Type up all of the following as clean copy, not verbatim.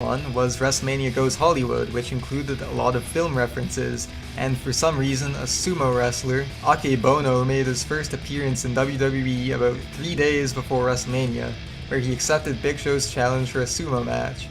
one was WrestleMania Goes Hollywood, which included a lot of film references, and for some reason a sumo wrestler, Akebono, made his first appearance in WWE about 3 days before WrestleMania, where he accepted Big Show's challenge for a sumo match.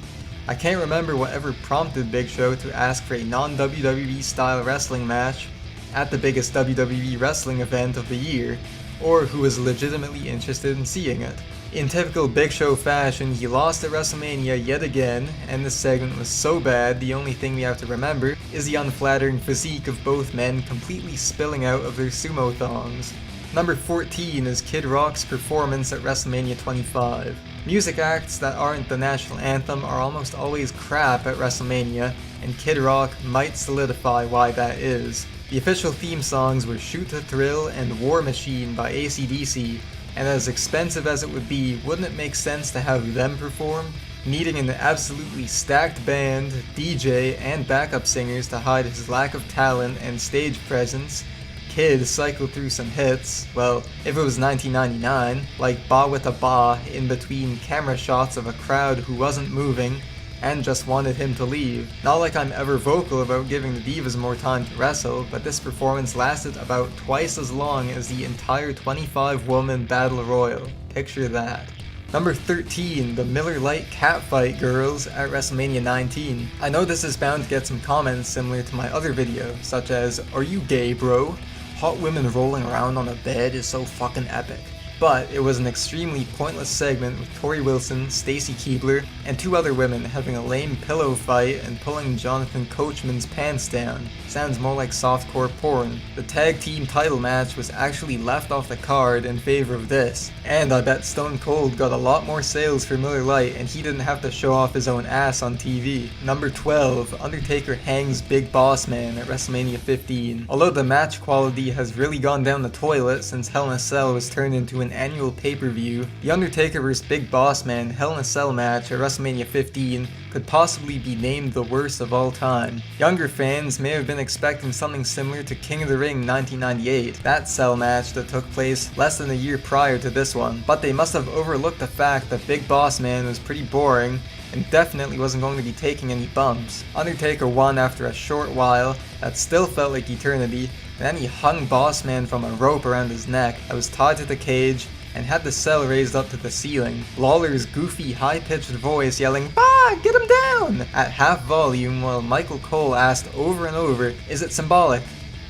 I can't remember whatever prompted Big Show to ask for a non-WWE style wrestling match at the biggest WWE wrestling event of the year, or who was legitimately interested in seeing it. In typical Big Show fashion, he lost at WrestleMania yet again, and this segment was so bad the only thing we have to remember is the unflattering physique of both men completely spilling out of their sumo thongs. Number 14 is Kid Rock's performance at WrestleMania 25. Music acts that aren't the national anthem are almost always crap at WrestleMania, and Kid Rock might solidify why that is. The official theme songs were Shoot to Thrill and War Machine by AC/DC, and as expensive as it would be, wouldn't it make sense to have them perform? Needing an absolutely stacked band, DJ, and backup singers to hide his lack of talent and stage presence, Kid cycled through some hits, well, if it was 1999, like Ba with a Ba in between camera shots of a crowd who wasn't moving, and just wanted him to leave. Not like I'm ever vocal about giving the Divas more time to wrestle, but this performance lasted about twice as long as the entire 25-woman Battle Royal. Picture that. Number 13, the Miller Lite Catfight Girls at WrestleMania 19. I know this is bound to get some comments similar to my other video, such as, "Are you gay, bro? Hot women rolling around on a bed is so fucking epic." But it was an extremely pointless segment with Tori Wilson, Stacy Keibler, and two other women having a lame pillow fight and pulling Jonathan Coachman's pants down. Sounds more like softcore porn. The tag team title match was actually left off the card in favor of this, and I bet Stone Cold got a lot more sales for Miller Lite and he didn't have to show off his own ass on TV. Number 12, Undertaker hangs Big Boss Man at WrestleMania 15. Although the match quality has really gone down the toilet since Hell in a Cell was turned into an annual pay-per-view, the Undertaker vs Big Boss Man Hell in a Cell match at WrestleMania 15 could possibly be named the worst of all time. Younger fans may have been expecting something similar to King of the Ring 1998, that Cell match that took place less than a year prior to this one, but they must have overlooked the fact that Big Boss Man was pretty boring and definitely wasn't going to be taking any bumps. Undertaker won after a short while that still felt like eternity, and then he hung Boss Man from a rope around his neck that was tied to the cage and had the cell raised up to the ceiling. Lawler's goofy, high-pitched voice yelling, "Bah! Get him down!" at half volume while Michael Cole asked over and over, "Is it symbolic?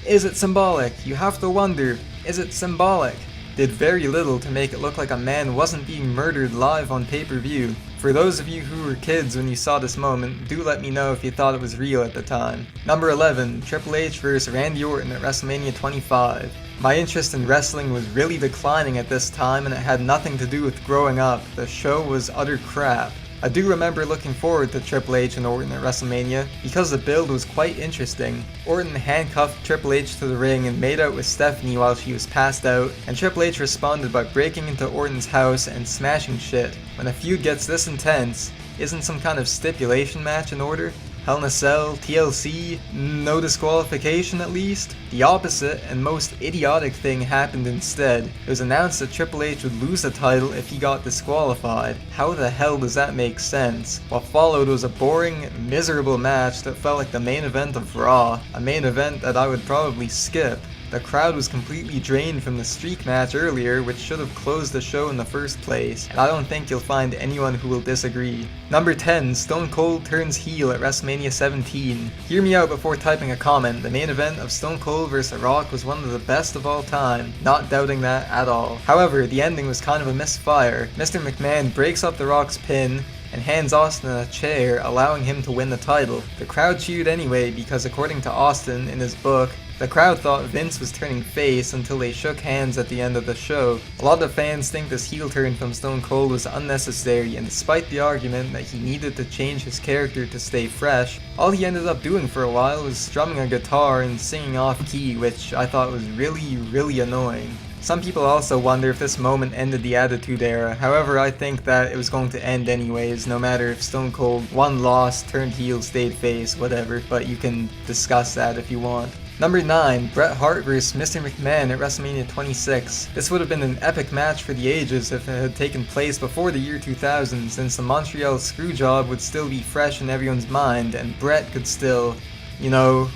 Is it symbolic? You have to wonder, is it symbolic?" did very little to make it look like a man wasn't being murdered live on pay-per-view. For those of you who were kids when you saw this moment, do let me know if you thought it was real at the time. Number 11, Triple H vs Randy Orton at WrestleMania 25. My interest in wrestling was really declining at this time and it had nothing to do with growing up. The show was utter crap. I do remember looking forward to Triple H and Orton at WrestleMania because the build was quite interesting. Orton handcuffed Triple H to the ring and made out with Stephanie while she was passed out, and Triple H responded by breaking into Orton's house and smashing shit. When a feud gets this intense, isn't some kind of stipulation match in order? Hell in a Cell, TLC, no disqualification at least? The opposite and most idiotic thing happened instead. It was announced that Triple H would lose the title if he got disqualified. How the hell does that make sense? What followed was a boring, miserable match that felt like the main event of Raw, a main event that I would probably skip. The crowd was completely drained from the streak match earlier, which should have closed the show in the first place, and I don't think you'll find anyone who will disagree. Number 10, Stone Cold turns heel at WrestleMania 17. Hear me out before typing a comment. The main event of Stone Cold vs. The Rock was one of the best of all time, not doubting that at all. However, the ending was kind of a misfire. Mr. McMahon breaks up The Rock's pin and hands Austin a chair, allowing him to win the title. The crowd cheered anyway because according to Austin in his book, the crowd thought Vince was turning face until they shook hands at the end of the show. A lot of fans think this heel turn from Stone Cold was unnecessary, and despite the argument that he needed to change his character to stay fresh, all he ended up doing for a while was strumming a guitar and singing off key, which I thought was really annoying. Some people also wonder if this moment ended the Attitude Era. However, I think that it was going to end anyways, no matter if Stone Cold won, lost, turned heel, stayed face, whatever, but you can discuss that if you want. Number 9, Bret Hart vs. Mr. McMahon at WrestleMania 26. This would have been an epic match for the ages if it had taken place before the year 2000, since the Montreal Screwjob would still be fresh in everyone's mind and Bret could still,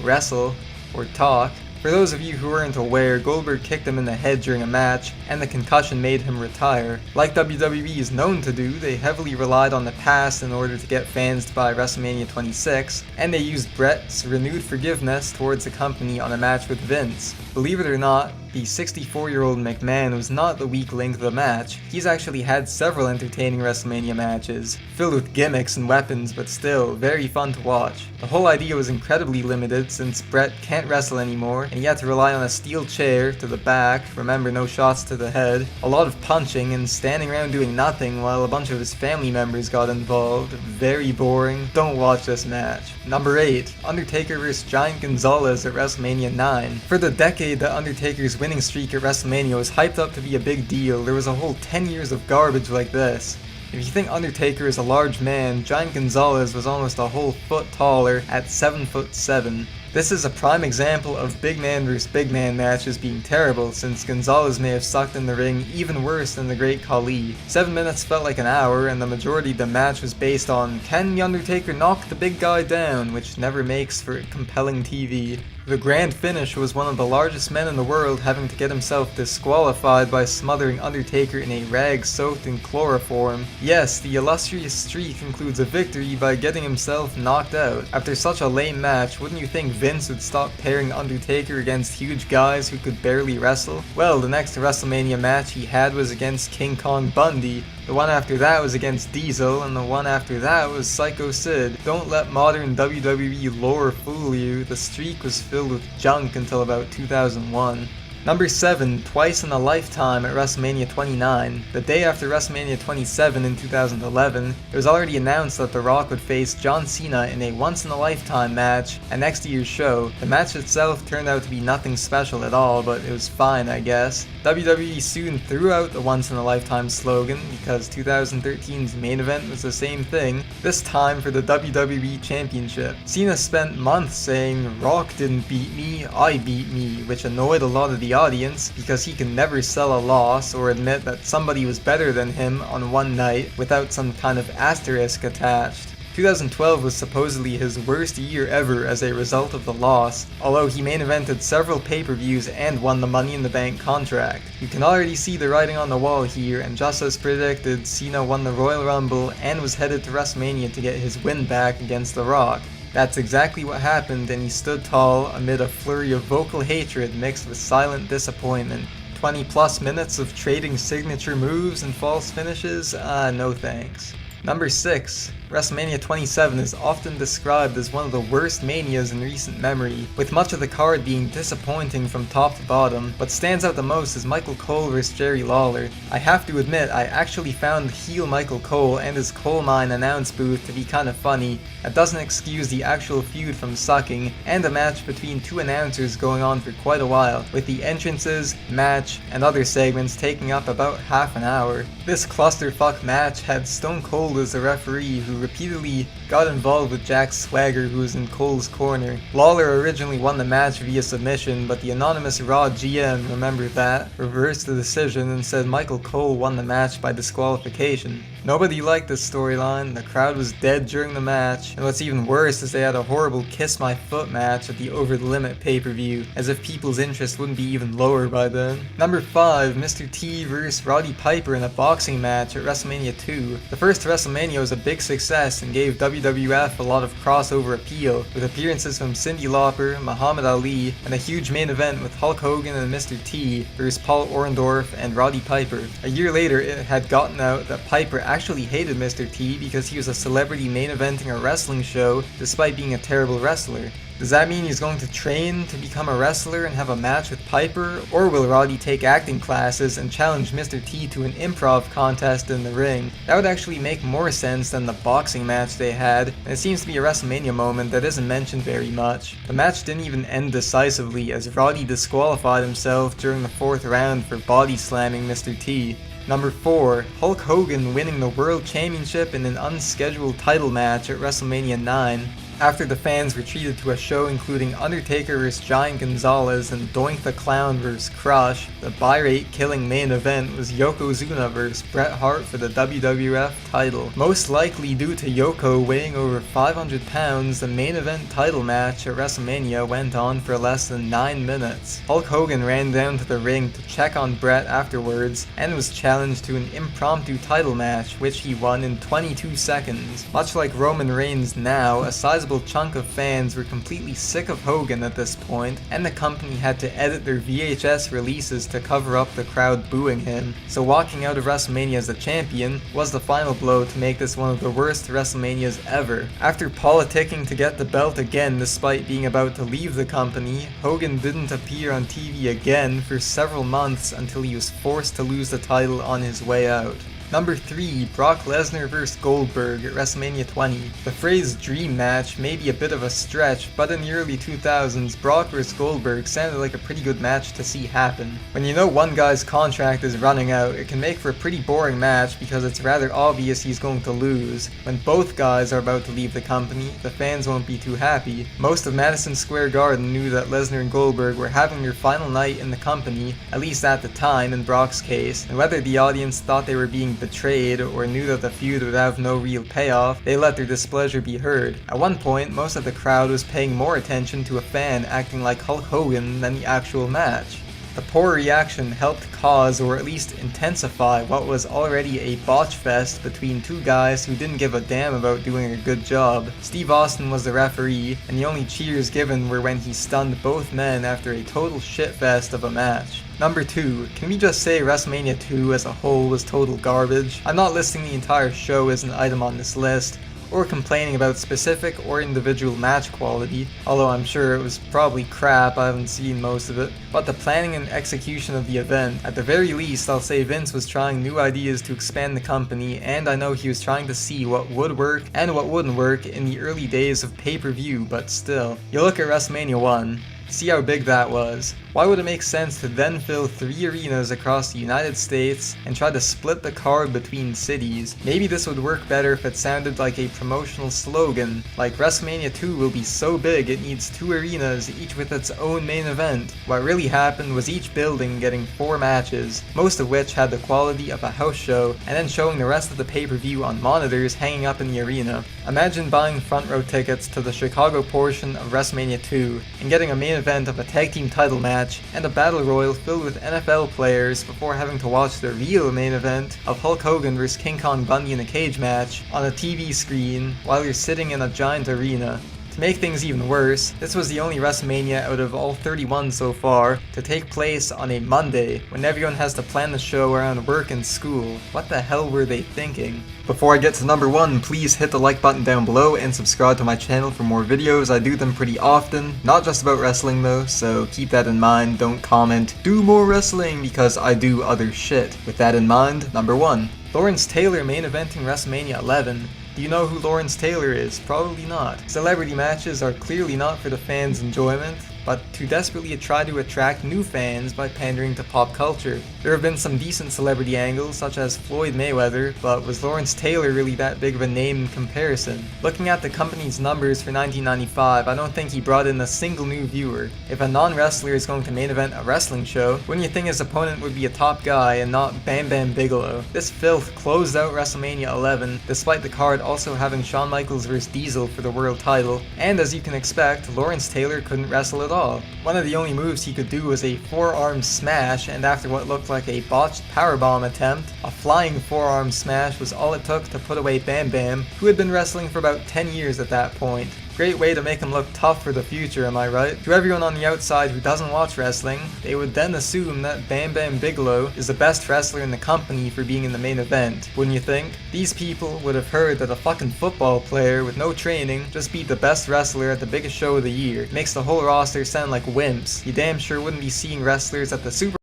wrestle or talk. For those of you who weren't aware, Goldberg kicked him in the head during a match, and the concussion made him retire. Like WWE is known to do, they heavily relied on the past in order to get fans to buy WrestleMania 26, and they used Bret's renewed forgiveness towards the company on a match with Vince. Believe it or not, the 64-year-old McMahon was not the weak link of the match. He's actually had several entertaining WrestleMania matches, filled with gimmicks and weapons, but still very fun to watch. The whole idea was incredibly limited since Bret can't wrestle anymore, and he had to rely on a steel chair to the back, remember no shots to the head, a lot of punching and standing around doing nothing while a bunch of his family members got involved. Very boring, don't watch this match. Number 8, Undertaker vs. Giant Gonzalez at WrestleMania 9. For the decade that Undertaker's winning streak at WrestleMania was hyped up to be a big deal, there was a whole 10 years of garbage like this. If you think Undertaker is a large man, Giant Gonzalez was almost a whole foot taller at 7'7". This is a prime example of big man vs big man matches being terrible, since Gonzalez may have sucked in the ring even worse than the Great Khali. 7 minutes felt like an hour, and the majority of the match was based on, can the Undertaker knock the big guy down, which never makes for compelling TV. The grand finish was one of the largest men in the world having to get himself disqualified by smothering Undertaker in a rag soaked in chloroform. Yes, the illustrious streak includes a victory by getting himself knocked out. After such a lame match, wouldn't you think Vince would stop pairing Undertaker against huge guys who could barely wrestle? Well, the next WrestleMania match he had was against King Kong Bundy. The one after that was against Diesel, and the one after that was Psycho Sid. Don't let modern WWE lore fool you, the streak was filled with junk until about 2001. Number 7, Twice in a Lifetime at WrestleMania 29. The day after WrestleMania 27 in 2011, it was already announced that The Rock would face John Cena in a once-in-a-lifetime match at next year's show. The match itself turned out to be nothing special at all, but it was fine, I guess. WWE soon threw out the once-in-a-lifetime slogan because 2013's main event was the same thing, this time for the WWE Championship. Cena spent months saying, "Rock didn't beat me, I beat me," which annoyed a lot of the audience because he can never sell a loss or admit that somebody was better than him on one night without some kind of asterisk attached. 2012 was supposedly his worst year ever as a result of the loss, although he main evented several pay-per-views and won the Money in the Bank contract. You can already see the writing on the wall here, and just as predicted, Cena won the Royal Rumble and was headed to WrestleMania to get his win back against The Rock. That's exactly what happened, and he stood tall amid a flurry of vocal hatred mixed with silent disappointment. 20 plus minutes of trading signature moves and false finishes? No thanks. Number 6. WrestleMania 27 is often described as one of the worst manias in recent memory, with much of the card being disappointing from top to bottom. What stands out the most is Michael Cole vs Jerry Lawler. I have to admit, I actually found heel Michael Cole and his coal mine announce booth to be kinda funny. That doesn't excuse the actual feud from sucking, and a match between two announcers going on for quite a while, with the entrances, match, and other segments taking up about half an hour. This clusterfuck match had Stone Cold as the referee, who repeatedly got involved with Jack Swagger, who was in Cole's corner. Lawler originally won the match via submission, but the anonymous Raw GM, remember that, reversed the decision and said Michael Cole won the match by disqualification. Nobody liked this storyline, the crowd was dead during the match, and what's even worse is they had a horrible Kiss My Foot match at the Over the Limit pay-per-view, as if people's interest wouldn't be even lower by then. Number 5, Mr. T vs Roddy Piper in a boxing match at WrestleMania 2. The first WrestleMania was a big success and gave WWF a lot of crossover appeal, with appearances from Cyndi Lauper, Muhammad Ali, and a huge main event with Hulk Hogan and Mr. T versus Paul Orndorff and Roddy Piper. A year later, it had gotten out that Piper actually hated Mr. T because he was a celebrity main eventing a wrestling show despite being a terrible wrestler. Does that mean he's going to train to become a wrestler and have a match with Piper, or will Roddy take acting classes and challenge Mr. T to an improv contest in the ring? That would actually make more sense than the boxing match they had, and it seems to be a WrestleMania moment that isn't mentioned very much. The match didn't even end decisively, as Roddy disqualified himself during the 4th round for body slamming Mr. T. Number 4, Hulk Hogan winning the World Championship in an unscheduled title match at WrestleMania 9. After the fans were treated to a show including Undertaker vs Giant Gonzalez and Doink the Clown vs Crush, the buy-rate killing main event was Yokozuna vs Bret Hart for the WWF title. Most likely due to Yoko weighing over 500 pounds, the main event title match at WrestleMania went on for less than 9 minutes. Hulk Hogan ran down to the ring to check on Bret afterwards and was challenged to an impromptu title match, which he won in 22 seconds. Much like Roman Reigns now, a sizable chunk of fans were completely sick of Hogan at this point, and the company had to edit their VHS releases to cover up the crowd booing him. So walking out of WrestleMania as the champion was the final blow to make this one of the worst WrestleManias ever. After politicking to get the belt again despite being about to leave the company, Hogan didn't appear on TV again for several months until he was forced to lose the title on his way out. Number 3, Brock Lesnar vs Goldberg at WrestleMania 20. The phrase dream match may be a bit of a stretch, but in the early 2000s, Brock vs Goldberg sounded like a pretty good match to see happen. When you know one guy's contract is running out, it can make for a pretty boring match because it's rather obvious he's going to lose. When both guys are about to leave the company, the fans won't be too happy. Most of Madison Square Garden knew that Lesnar and Goldberg were having their final night in the company, at least at the time in Brock's case, and whether the audience thought they were being betrayed or knew that the feud would have no real payoff, they let their displeasure be heard. At one point, most of the crowd was paying more attention to a fan acting like Hulk Hogan than the actual match. The poor reaction helped cause or at least intensify what was already a botch fest between two guys who didn't give a damn about doing a good job. Steve Austin was the referee, and the only cheers given were when he stunned both men after a total shitfest of a match. Number 2, can we just say WrestleMania 2 as a whole was total garbage? I'm not listing the entire show as an item on this list, or complaining about specific or individual match quality, although I'm sure it was probably crap, I haven't seen most of it, but the planning and execution of the event. At the very least, I'll say Vince was trying new ideas to expand the company, and I know he was trying to see what would work and what wouldn't work in the early days of pay-per-view, but still. You look at WrestleMania 1, see how big that was. Why would it make sense to then fill 3 arenas across the United States and try to split the card between cities? Maybe this would work better if it sounded like a promotional slogan, like WrestleMania 2 will be so big it needs 2 arenas, each with its own main event. What really happened was each building getting 4 matches, most of which had the quality of a house show, and then showing the rest of the pay-per-view on monitors hanging up in the arena. Imagine buying front row tickets to the Chicago portion of WrestleMania 2 and getting a main event of a tag team title match and a battle royal filled with NFL players before having to watch the real main event of Hulk Hogan vs King Kong Bundy in a cage match on a TV screen while you're sitting in a giant arena. To make things even worse, this was the only WrestleMania out of all 31 so far to take place on a Monday, when everyone has to plan the show around work and school. What the hell were they thinking? Before I get to number 1, please hit the like button down below and subscribe to my channel for more videos. I do them pretty often, not just about wrestling though, so keep that in mind. Don't comment, "Do more wrestling," because I do other shit. With that in mind, number 1. Lawrence Taylor main eventing WrestleMania 11. Do you know who Lawrence Taylor is? Probably not. Celebrity matches are clearly not for the fans' enjoyment, but to desperately try to attract new fans by pandering to pop culture. There have been some decent celebrity angles, such as Floyd Mayweather, but was Lawrence Taylor really that big of a name in comparison? Looking at the company's numbers for 1995, I don't think he brought in a single new viewer. If a non-wrestler is going to main event a wrestling show, wouldn't you think his opponent would be a top guy and not Bam Bam Bigelow? This filth closed out WrestleMania 11, despite the card also having Shawn Michaels vs Diesel for the world title, and as you can expect, Lawrence Taylor couldn't wrestle at all. One of the only moves he could do was a forearm smash, and after what looked like a botched powerbomb attempt, a flying forearm smash was all it took to put away Bam Bam, who had been wrestling for about 10 years at that point. Great way to make him look tough for the future, am I right? To everyone on the outside who doesn't watch wrestling, they would then assume that Bam Bam Bigelow is the best wrestler in the company for being in the main event, wouldn't you think? These people would have heard that a fucking football player with no training just beat the best wrestler at the biggest show of the year. It makes the whole roster sound like wimps. You damn sure wouldn't be seeing wrestlers at the Super